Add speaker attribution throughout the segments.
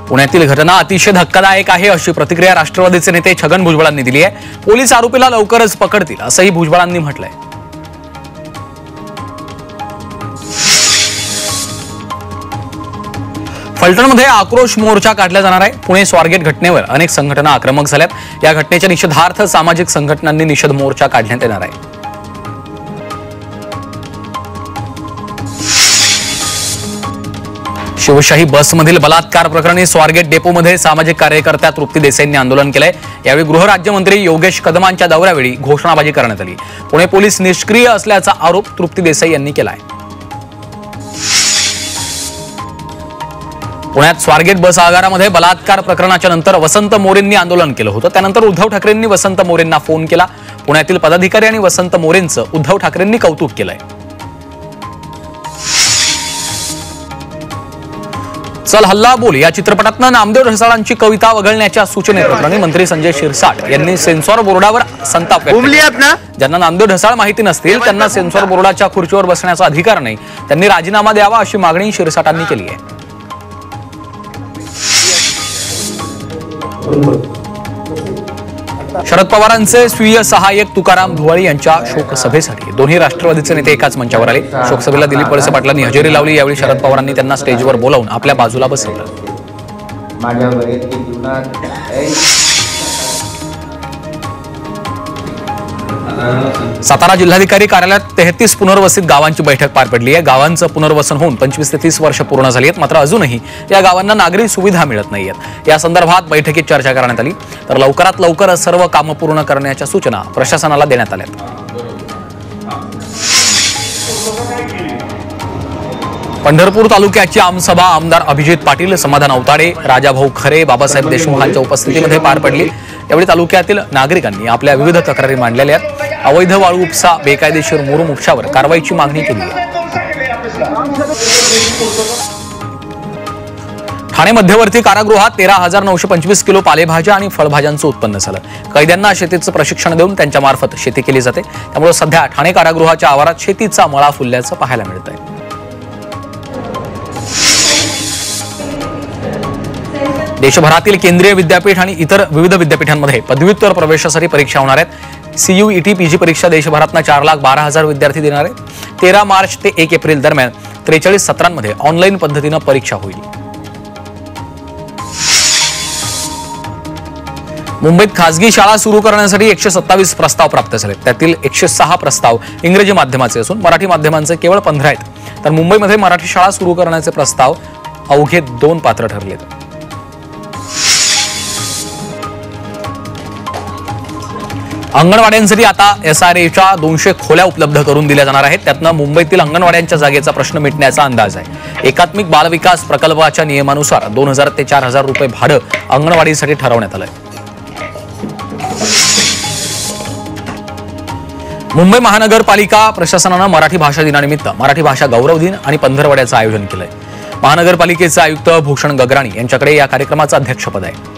Speaker 1: पुण्यातील घटना अतिशय धक्कादायक आहे अशी प्रतिक्रिया राष्ट्रवादीचे नेते छगन भुजबळांनी दिली आहे। पोलीस आरोपीला लवकरच पकडतील असंही भुजबळांनी म्हटलंय। फलटणमध्ये आक्रोश मोर्चा काढला जाणार आहे। पुणे स्वारगेट घटनेवर अनेक संघटना आक्रमक झाल्यात। या घटनेच्या निषेधार्थ सामाजिक संघटनांनी निषेध मोर्चा काढण्यात येणार आहे। शिवशाही बसमधील बलात्कार प्रकरणी स्वारगेट डेपोमध्ये सामाजिक कार्यकर्त्या तृप्ती देसाईंनी आंदोलन केलंय। यावेळी गृहराज्यमंत्री योगेश कदमांच्या दौऱ्यावेळी घोषणाबाजी करण्यात आली। पुणे पोलीस निष्क्रिय असल्याचा आरोप तृप्ती देसाई यांनी केलाय। पुण्यात स्वारगेट बस आगारामध्ये बलात्कार प्रकरणाच्या नंतर वसंत मोरेंनी आंदोलन केलं होतं। त्यानंतर उद्धव ठाकरेंनी वसंत मोरेंना फोन केला। पुण्यातील पदाधिकारी आणि वसंत मोरेंचं उद्धव ठाकरेंनी कौतुक केलंय। चल हल्ला बोल या चित्रपटातनं नामदेव ढसाळांची कविता वगळण्याच्या सूचनेप्रकरणी मंत्री संजय शिरसाट यांनी सेन्सॉर बोर्डावर संताप व्यक्त केला। ज्यांना नामदेव ढसाळ माहिती नसतील त्यांना सेन्सॉर बोर्डाच्या खुर्चीवर बसण्याचा अधिकार नाही, त्यांनी राजीनामा द्यावा अशी मागणी शिरसाटांनी केली आहे। शरद पवारांचे स्वीय सहाय्यक तुकाराम धुवाळी यांच्या शोकसभेसाठी दोन्ही राष्ट्रवादीचे नेते एकाच मंचावर आले। शोकसभेला दिलीप वळसे पाटलांनी हजेरी लावली। यावेळी शरद पवारांनी त्यांना स्टेजवर बोलावून आपल्या बाजूला बसवलं। सातारा जिल्हाधिकारी कार्यालयात 33 पुनर्वसित गावांची बैठक पार पडली आहे। गावांचं पुनर्वसन होऊन 25 ते 30 वर्ष पूर्ण झाली आहेत, मात्र अजूनही या गावांना नागरी सुविधा मिळत नाहीयेत। या संदर्भात बैठकीत चर्चा करण्यात आली, तर लवकरात लवकर सर्व कामं पूर्ण करण्याच्या सूचना प्रशासनाला देण्यात आल्या। पंढरपूर तालुक्याची आमसभा आमदार अभिजित पाटील, समाधान अवताडे, राजाभाऊ खरे, बाबासाहेब देशमुखांच्या उपस्थितीमध्ये पार पडली। यावेळी तालुक्यातील नागरिकांनी आपल्या विविध तक्रारी मांडलेल्या आहेत। अवैध वाळू उपसा, बेकायदेशीर मुरुम उपशावर कारवाईची मागणी केली आहे। ठाणे मध्यवर्ती कारागृहात 13,925 किलो पालेभाज्या आणि फळभाज्यांचं उत्पन्न झालं। कैद्यांना शेतीचं प्रशिक्षण देऊन त्यांच्या मार्फत शेती केली जाते, त्यामुळे सध्या ठाणे कारागृहाच्या आवारात शेतीचा मळा फुलल्याचं पाहायला मिळत आहे। देशभरातील केंद्रीय विद्यापीठ आणि इतर विविध विद्यापीठांमध्ये पदव्युत्तर प्रवेशासाठी परीक्षा होणार आहेत। CUET PG परीक्षा देशभरातनं 4,12,000 विद्यार्थी देणार आहेत। 13 मार्च ते 1 एप्रिल दरम्यान 43 सत्रांमध्ये ऑनलाईन पद्धतीनं परीक्षा होईल। मुंबईत खासगी शाळा सुरू करण्यासाठी 127 प्रस्ताव प्राप्त झाले। त्यातील 106 प्रस्ताव इंग्रजी माध्यमाचे असून मराठी माध्यमांचे केवळ 15 आहेत। तर मुंबईमध्ये मराठी शाळा सुरू करण्याचे प्रस्ताव अवघे 2 पात्र ठरलेत। अंगणवाड्यांसाठी आता SRAच्या 200 खोल्या उपलब्ध करून दिल्या जाणार आहेत। त्यातनं मुंबईतील अंगणवाड्यांच्या जागेचा प्रश्न मिटण्याचा अंदाज आहे। एकात्मिक बालविकास प्रकल्पाच्या नियमानुसार 2,000 ते 4,000 रुपये भाडं अंगणवाडीसाठी ठरवण्यात आलंय। मुंबई महानगरपालिका प्रशासनानं मराठी भाषा दिनानिमित्त मराठी भाषा गौरव दिन आणि पंधरवड्याचं आयोजन केलंय। महानगरपालिकेचे आयुक्त भूषण गगराणी यांच्याकडे या कार्यक्रमाचं अध्यक्षपद आहे।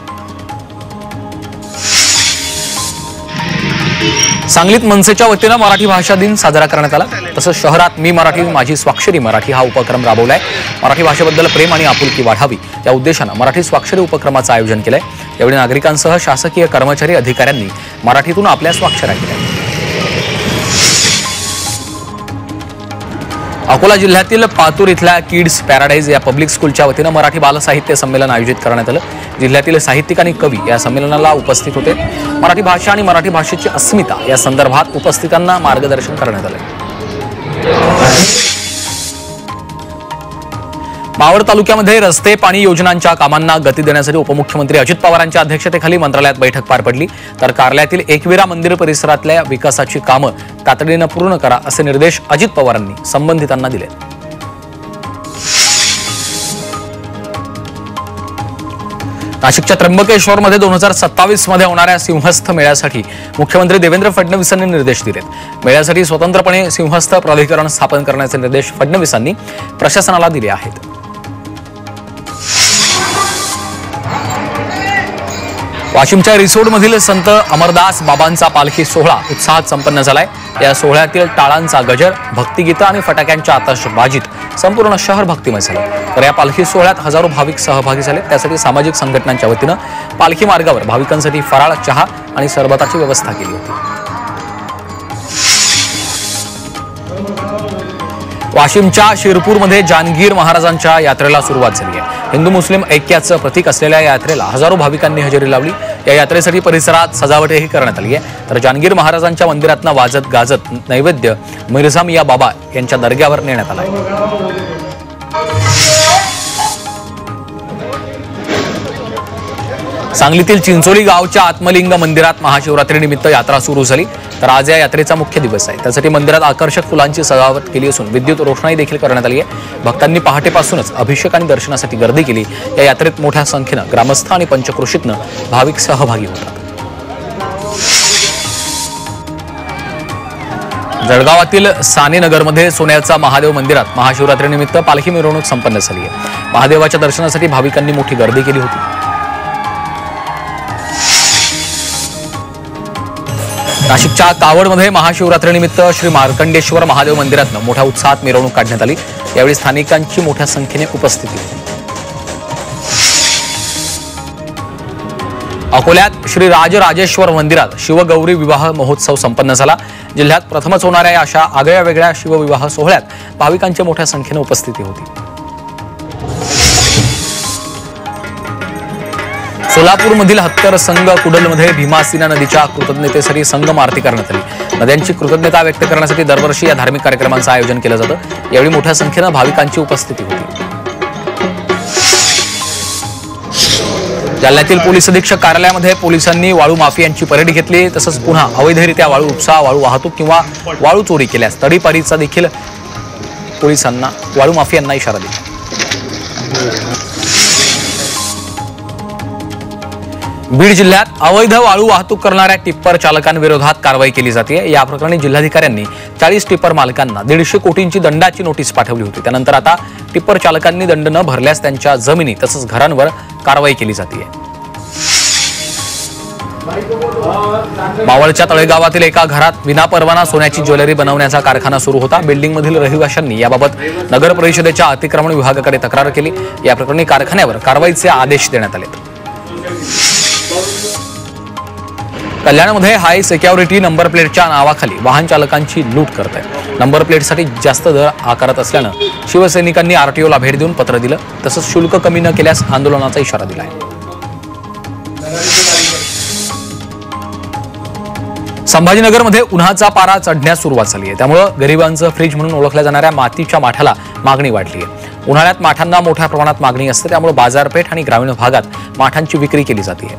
Speaker 1: सांगलीत मनसेच्या वतीनं मराठी भाषा दिन साजरा करण्यात आला। तसंच शहरात मी मराठी माझी स्वाक्षरी मराठी हा उपक्रम राबवलाय। मराठी भाषेबद्दल प्रेम आणि आपुलकी वाढावी या उद्देशानं मराठी स्वाक्षरी उपक्रमाचं आयोजन केलंय। यावेळी नागरिकांसह शासकीय कर्मचारी अधिकाऱ्यांनी मराठीतून आपल्या स्वाक्षऱ्या केल्या। अकोला जिल्ह्यातील पातूर इथल्या किड्स पॅराडाईज या पब्लिक स्कूलच्या वतीनं मराठी बालसाहित्य संमेलन आयोजित करण्यात आलं। जिल्ह्यातील साहित्यिक आणि कवी या संमेलनाला उपस्थित होते। मराठी भाषा आणि मराठी भाषेची अस्मिता या संदर्भात उपस्थितांना मार्गदर्शन करण्यात आलं। मावळ तालुक्यामध्ये रस्ते पाणी योजनांच्या कामांना गती देण्यासाठी उपमुख्यमंत्री अजित पवारांच्या अध्यक्षतेखाली मंत्रालयात बैठक पार पडली। तर कार्यालयातील एकविरा मंदिर परिसरातल्या विकासाची कामं तातडीनं पूर्ण करा असे निर्देश अजित पवारांनी संबंधितांना दिले। नाशिकच्या त्र्यंबकेश्वरमध्ये 2027 मध्ये होणाऱ्या सिंहस्थ मेळ्यासाठी मुख्यमंत्री देवेंद्र फडणवीसांनी निर्देश दिलेत। मेळ्यासाठी स्वतंत्रपणे सिंहस्थ प्राधिकरण स्थापन करण्याचे निर्देश फडणवीसांनी प्रशासनाला दिले आहेत। वाशिमच्या रिसोडमधील संत अमरदास बाबांचा पालखी सोहळा उत्साहात संपन्न झालाय। या सोहळ्यातील टाळांचा गजर, भक्तिगीतं आणि फटाक्यांच्या आतषबाजीत संपूर्ण शहर भक्तिमय झालं। तर या पालखी सोहळ्यात हजारो भाविक सहभागी झाले। त्यासाठी सामाजिक संघटनांच्या वतीनं पालखी मार्गावर भाविकांसाठी फराळ, चहा आणि सरबताची व्यवस्था केली होती। वाशिमच्या शिरपूरमध्ये जानगीर महाराजांच्या यात्रेला सुरुवात झाली आहे। हिंदू मुस्लिम ऐक्याचं प्रतीक असलेल्या या यात्रेला हजारो भाविकांनी हजेरी लावली। या यात्रेसाठी परिसरात सजावटही करण्यात आली आहे। तर जानगीर महाराजांच्या मंदिरातनं वाजत गाजत नैवेद्य मिर्झा मिया बाबा यांच्या दर्ग्यावर नेण्यात आला आहे। सांगलीतील चिंचोली गावच्या आत्मलिंग मंदिरात महाशिवरात्रीनिमित्त यात्रा सुरू झाली। तर आज या यात्रेचा मुख्य दिवस आहे। त्यासाठी मंदिरात आकर्षक फुलांची सजावट केली असून विद्युत रोषणाई देखील करण्यात आली आहे। भक्तांनी पहाटेपासूनच अभिषेक आणि दर्शनासाठी गर्दी केली। या यात्रेत मोठ्या संख्येनं ग्रामस्थ आणि पंचक्रोशीतनं भाविक सहभागी होतात। जळगावातील सानेनगरमध्ये सोन्याचा महादेव मंदिरात महाशिवरात्रीनिमित्त पालखी मिरवणूक संपन्न झाली आहे। महादेवाच्या दर्शनासाठी भाविकांनी मोठी गर्दी केली होती। नाशिकच्या कावडमध्ये महाशिवरात्रीनिमित्त श्री मार्कंडेश्वर महादेव मंदिरातनं मोठ्या उत्साहात मिरवणूक काढण्यात आली। यावेळी स्थानिकांची मोठ्या संख्येने उपस्थिती होती। अकोल्यात श्री राजराजेश्वर मंदिरात शिवगौरी विवाह महोत्सव संपन्न झाला। जिल्ह्यात प्रथमच होणाऱ्या अशा आगळ्या वेगळ्या शिवविवाह सोहळ्यात भाविकांची मोठ्या संख्येने उपस्थिती होती। सोलापूरमधील हत्तर संघ कुडलमध्ये भीमासिना नदीच्या कृतज्ञतेसाठी संगम आरती करण्यात आली। नद्यांची कृतज्ञता व्यक्त करण्यासाठी दरवर्षी या धार्मिक कार्यक्रमांचं आयोजन केलं जातं। यावेळी मोठ्या संख्येनं भाविकांची उपस्थिती होती। जालन्यातील पोलीस अधीक्षक कार्यालयामध्ये पोलिसांनी वाळू माफियांची परेड घेतली। तसंच पुन्हा अवैधरित्या वाळू उपसा, वाळू वाहतूक किंवा वाळू चोरी केल्यास तडीपारीचा देखील पोलिसांना वाळू माफियांना इशारा दिला। बीड जिल्ह्यात अवैध वाळू वाहतूक करणाऱ्या टिप्पर चालकांविरोधात कारवाई केली जाते। या प्रकरणी जिल्हाधिकाऱ्यांनी 40 टिप्पर मालकांना 150 कोटींची दंडाची नोटीस पाठवली होती। त्यानंतर आता टिप्पर चालकांनी दंड न भरल्यास त्यांच्या जमिनी तसंच घरांवर कारवाई केली जाते। मावळच्या तळेगावातील एका घरात विनापरवाना सोन्याची ज्वेलरी बनवण्याचा कारखाना सुरू होता। बिल्डिंगमधील रहिवाशांनी याबाबत नगर परिषदेच्या अतिक्रमण विभागाकडे तक्रार केली। या प्रकरणी कारखान्यावर कारवाईचे आदेश देण्यात आले। कल्याणमध्ये हाय सिक्युरिटी नंबर प्लेटच्या नावाखाली वाहन चालकांची लूट करत आहे। नंबर प्लेटसाठी जास्त दर आकारत असल्यानं शिवसैनिकांनी आरटीओला भेट देऊन पत्र दिलं। तसंच शुल्क कमी न केल्यास आंदोलनाचा इशारा दिला आहे। संभाजीनगरमध्ये उन्हाचा पारा चढण्यास सुरुवात झाली आहे। त्यामुळे गरिबांचं फ्रीज म्हणून ओळखल्या जाणाऱ्या मातीच्या माठाला मागणी वाढली आहे। उन्हाळ्यात माठांना मोठ्या प्रमाणात मागणी असते। त्यामुळे बाजारपेठ आणि ग्रामीण भागात माठांची विक्री केली जाते।